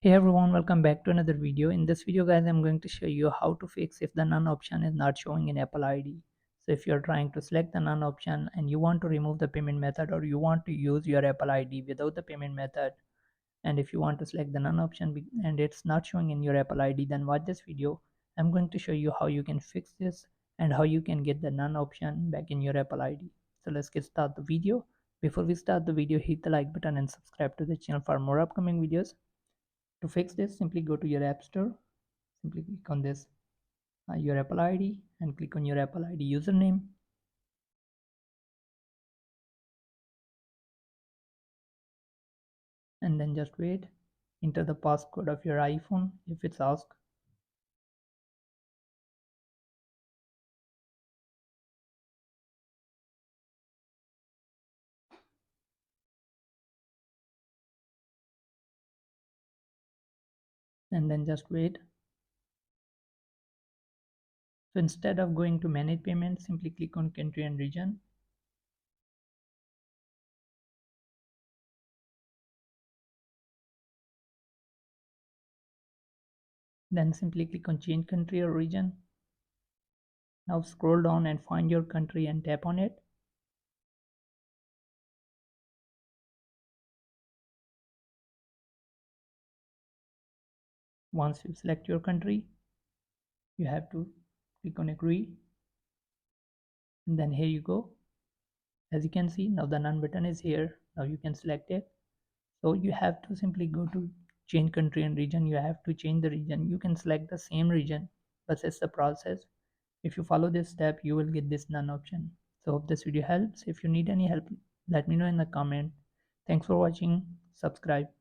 Hey everyone, welcome back to another video. In this video guys, I'm going to show you how to fix if the none option is not showing in Apple ID. So if you're trying to select the none option and you want to remove the payment method, or you want to use your Apple ID without the payment method, and if you want to select the none option and it's not showing in your Apple ID, then watch this video. I'm going to show you how you can fix this and how you can get the none option back in your Apple ID. So let's get start the video. Before we start the video, hit the like button and subscribe to the channel for more upcoming videos. To fix this, simply go to your App Store, simply click on this your Apple ID and click on your Apple ID username, and then just wait. Enter the passcode of your iPhone if it's asked, and then just wait. So instead of going to manage payments, simply click on country and region. Then simply click on change country or region. Now scroll down and find your country and tap on it. Once you select your country, you have to click on agree, and then here you go. As you can see, now the none button is here. Now you can select it. So you have to simply go to change country and region. You have to change the region. You can select the same region, but it's the process. If you follow this step, you will get this none option. So hope this video helps. If you need any help, let me know in the comment. Thanks for watching. Subscribe.